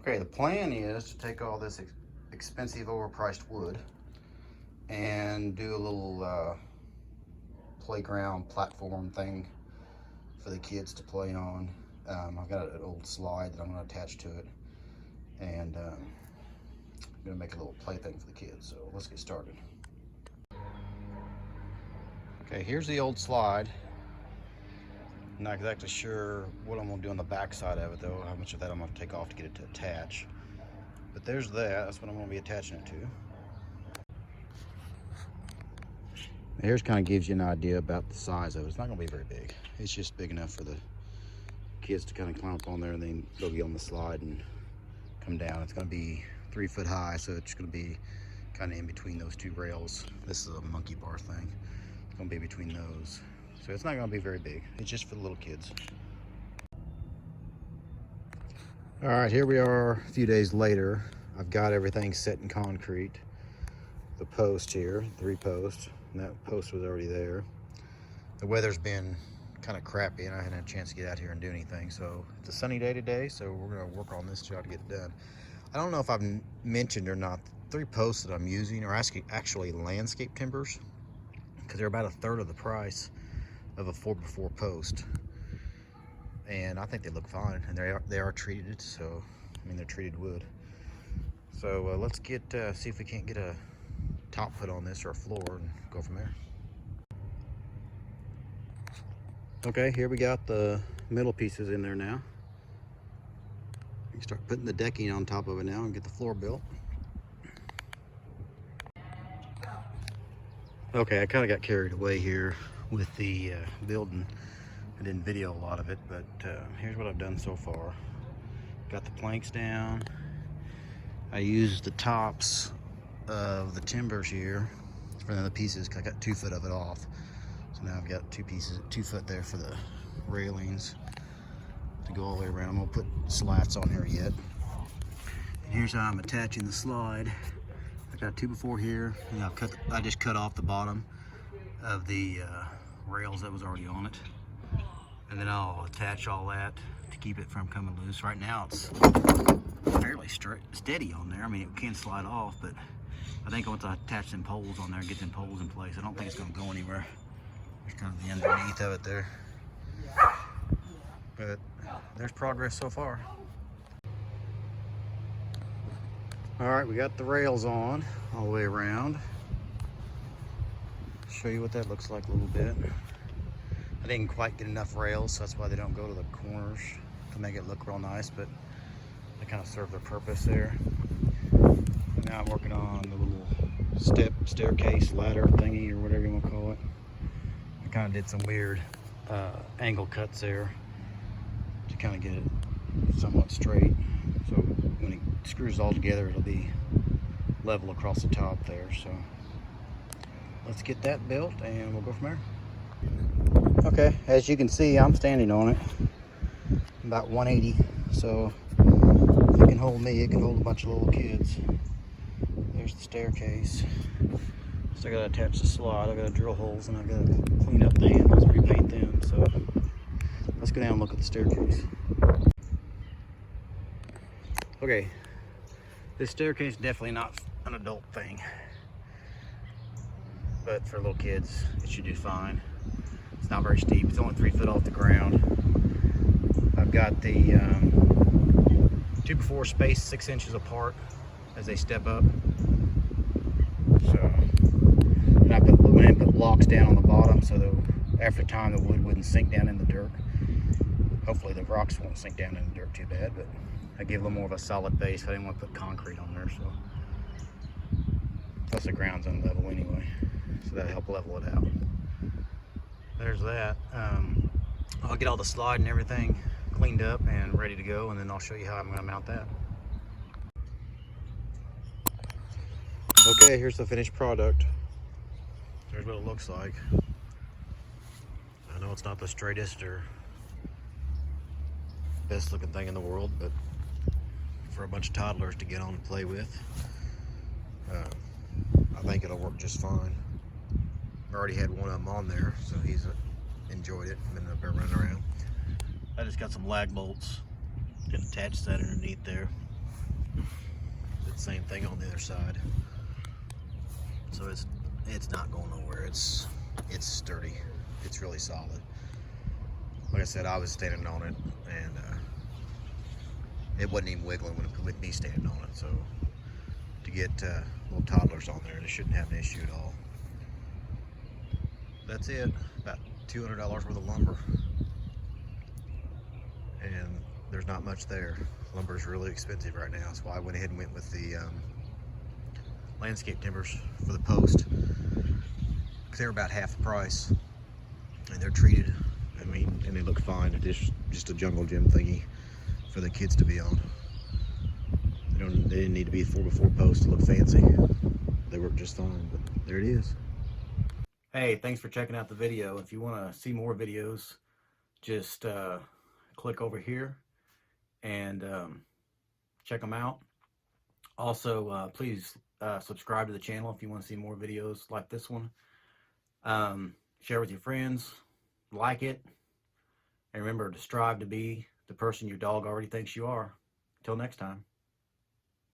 Okay, the plan is to take all this expensive, overpriced wood and do a little playground platform thing for the kids to play on. I've got an old slide that I'm going to attach to it, and I'm going to make a little plaything for the kids. So let's get started. Okay, here's the old slide. I'm not exactly sure what I'm going to do on the back side of it though, how much of that I'm going to take off to get it to attach. But there's that, that's what I'm going to be attaching it to. Here's kind of gives you an idea about the size of it. It's not going to be very big. It's just big enough for the kids to kind of climb up on there and then they'll get on the slide and come down. It's going to be 3 foot high, so it's going to be kind of in between those two rails. This is a monkey bar thing. It's going to be between those. So it's not going to be very big. It's just for the little kids. All right, here we are a few days later. I've got everything set in concrete. The post here, 3 posts, and that post was already there. The weather's been kind of crappy and I hadn't had a chance to get out here and do anything. So it's a sunny day today, so we're gonna work on this job to get it done. I don't know if I've mentioned or not, the 3 posts that I'm using are actually landscape timbers, because they're about 1/3 of the price of a 4x4 post. And I think they look fine, and they are treated, so I mean they're treated wood. So let's get see if we can't get a top put on this or a floor and go from there. Okay, here we got the middle pieces in there now. You can start putting the decking on top of it now and get the floor built. Okay, I kind of got carried away here with the building. I didn't video a lot of it, but here's what I've done so far. Got the planks down. I used the tops of the timbers here for the pieces, because I got 2 foot of it off. So now I've got 2 pieces, 2 foot there for the railings to go all the way around. I'm gonna put slats on here yet. And here's how I'm attaching the slide. I got a 2x4 here, and I just cut off the bottom of the rails that was already on it. And then I'll attach all that to keep it from coming loose. Right now it's fairly steady on there. I mean, it can slide off, but I think once I attach them poles on there and get them poles in place, I don't think it's gonna go anywhere. There's kind of the underneath of it there. But there's progress so far. All right, we got the rails on all the way around. Show you what that looks like a little bit. I didn't quite get enough rails, so that's why they don't go to the corners to make it look real nice, but they kind of serve their purpose there. Now I'm working on the little staircase ladder thingy, or whatever you want to call it. I kind of did some weird angle cuts there to kind of get it somewhat straight. So when it screws all together, it'll be level across the top there. So let's get that built and we'll go from there. Okay, as you can see, I'm standing on it, about 180. So if it can hold me, it can hold a bunch of little kids. There's the staircase. So I gotta attach the slide, I gotta drill holes, and I gotta clean up the handles, repaint them. So let's go down and look at the staircase. Okay, this staircase is definitely not an adult thing, but for little kids, it should do fine. It's not very steep, it's only 3 foot off the ground. I've got the 2x4 spaced 6 inches apart as they step up. So, and I went and put blocks down on the bottom so that after time the wood wouldn't sink down in the dirt. Hopefully the rocks won't sink down in the dirt too bad, but I gave a little more of a solid base. I didn't want to put concrete on there, so. Plus the ground's unlevel anyway, so that'll help level it out. There's that. I'll get all the slide and everything cleaned up and ready to go, and then I'll show you how I'm going to mount that. Okay, here's the finished product. There's what it looks like. I know it's not the straightest or best looking thing in the world, but for a bunch of toddlers to get on and play with, I think it'll work just fine. I already had one of them on there, so he's enjoyed it, been up there running around. I just got some lag bolts, can attach that underneath there. Same thing on the other side. So it's not going nowhere. It's sturdy. It's really solid. Like I said, I was standing on it, and it wasn't even wiggling with me standing on it. So to get little toddlers on there, they shouldn't have an issue at all. That's it. About $200 worth of lumber, and there's not much there. Lumber is really expensive right now. That's why I went ahead and went with the landscape timbers for the post, because they're about half the price, and they're treated. I mean, and they look fine. It's just a jungle gym thingy for the kids to be on. They didn't need to be 4x4 posts to look fancy. They work just fine, but there it is. Hey, thanks for checking out the video. If you want to see more videos, just click over here and check them out. Also, please subscribe to the channel if you want to see more videos like this one. Share with your friends, like it, and remember to strive to be the person your dog already thinks you are. Until next time.